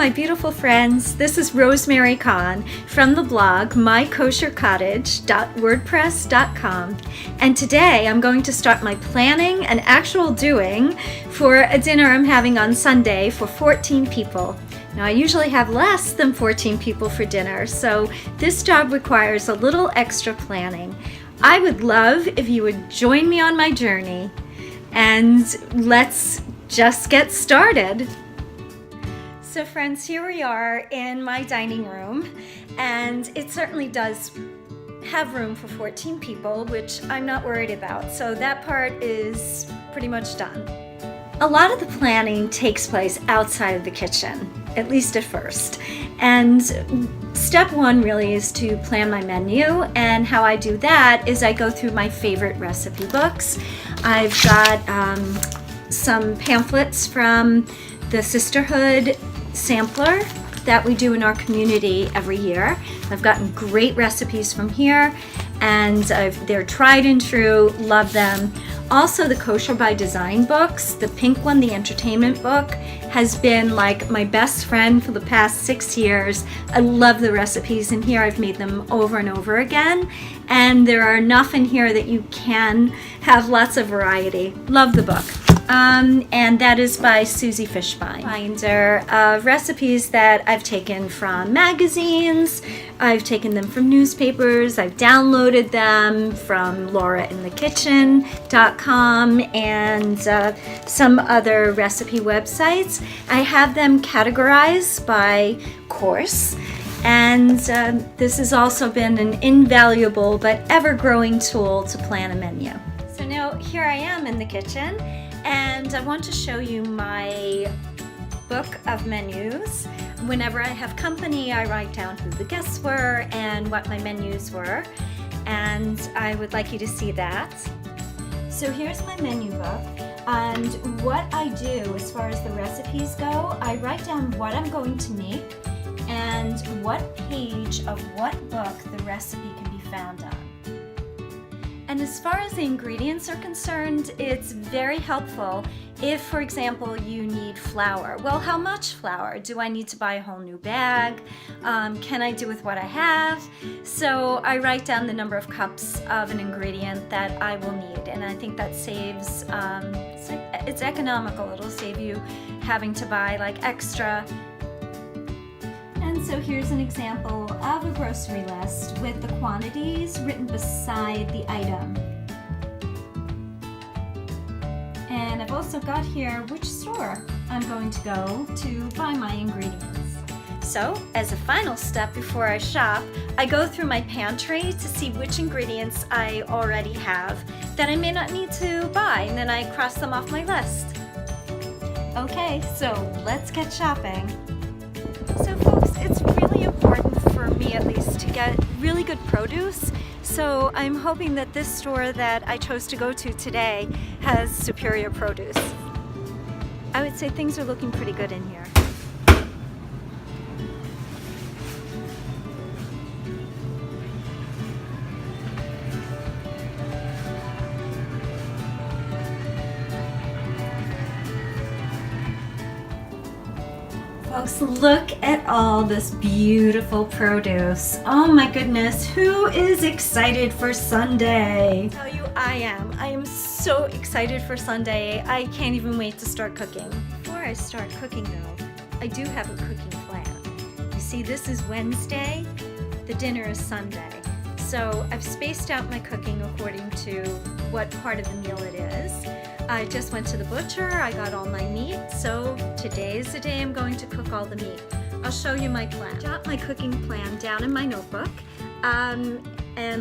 my beautiful friends. This is Rosemary Kahn from the blog mykoshercottage.wordpress.com, and today I'm going to start my planning and actual doing for a dinner I'm having on Sunday for 14 people. Now, I usually have less than 14 people for dinner, so this job requires a little extra planning. I would love if you would join me on my journey, and let's just get started. So friends, here we are in my dining room, and it certainly does have room for 14 people, which I'm not worried about. So that part is pretty much done. A lot of the planning takes place outside of the kitchen, at least at first. And step one really is to plan my menu, and how I do that is I go through my favorite recipe books. I've got some pamphlets from the Sisterhood sampler that we do in our community every year. I've gotten great recipes from here, and they're tried and true, love them. Also, the Kosher by Design books, the pink one, the entertainment book, has been like my best friend for the past 6 years. I love the recipes in here. I've made them over and over again, and there are enough in here that you can have lots of variety. Love the book. And that is by Susie Fishbein. Binder of recipes that I've taken from magazines, I've taken them from newspapers, I've downloaded them from laurainthekitchen.com and some other recipe websites. I have them categorized by course, and this has also been an invaluable but ever-growing tool to plan a menu. So now here I am in the kitchen, and I want to show you my book of menus. Whenever I have company, I write down who the guests were and what my menus were, and I would like you to see that. So here's my menu book, and what I do as far as the recipes go, I write down what I'm going to make and what page of what book the recipe can be found on. And as far as the ingredients are concerned, it's very helpful if, for example, you need flour. Well, how much flour? Do I need to buy a whole new bag? Can I do with what I have? So I write down the number of cups of an ingredient that I will need, and I think that saves, it's economical. It'll save you having to buy like extra. And so here's an example of a grocery list with the quantities written beside the item. And I've also got here which store I'm going to go to buy my ingredients. So, as a final step before I shop, I go through my pantry to see which ingredients I already have that I may not need to buy, and then I cross them off my list. Okay, so let's get shopping. So folks, it's really important for me at least to get really good produce. So I'm hoping that this store that I chose to go to today has superior produce. I would say things are looking pretty good in here. Folks, look at all this beautiful produce. Oh my goodness, who is excited for Sunday? I tell you, I am. I am so excited for Sunday. I can't even wait to start cooking. Before I start cooking though, I do have a cooking plan. You see, this is Wednesday, the dinner is Sunday. So I've spaced out my cooking according to what part of the meal it is. I just went to the butcher, I got all my meat, so today is the day I'm going to cook all the meat. I'll show you my plan. I jot my cooking plan down in my notebook, and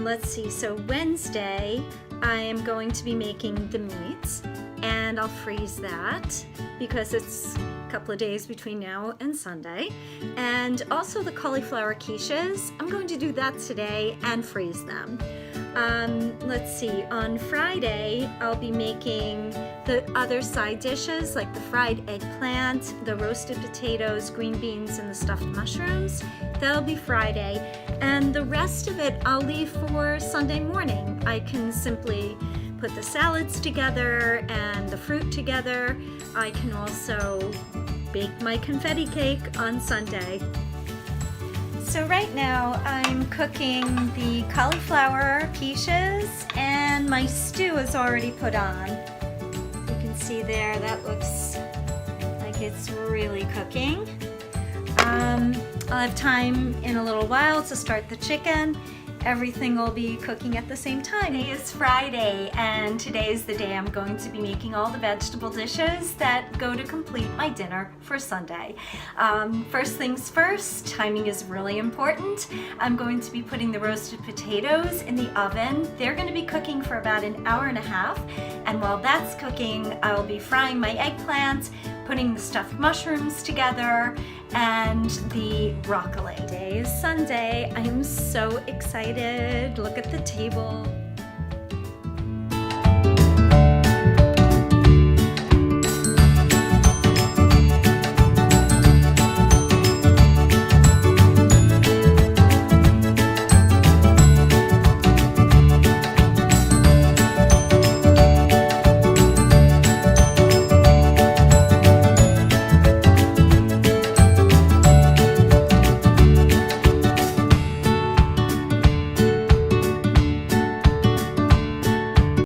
let's see, so Wednesday I am going to be making the meat, and I'll freeze that because it's a couple of days between now and Sunday. And also the cauliflower quiches, I'm going to do that today and freeze them. Let's see, on Friday I'll be making the other side dishes like the fried eggplant, the roasted potatoes, green beans, and the stuffed mushrooms. That'll be Friday, and the rest of it I'll leave for Sunday morning. I can simply put the salads together and the fruit together. I can also bake my confetti cake on Sunday. So right now I'm cooking the cauliflower quiches and my stew is already put on. You can see there, that looks like it's really cooking. I'll have time in a little while to start the chicken. Everything will be cooking at the same time. Today is Friday, and today is the day I'm going to be making all the vegetable dishes that go to complete my dinner for Sunday. First things first, timing is really important. I'm going to be putting the roasted potatoes in the oven. They're going to be cooking for about an hour and a half, and while that's cooking, I'll be frying my eggplant, putting the stuffed mushrooms together, and the broccoli. Today is Sunday. I am so excited. Look at the table.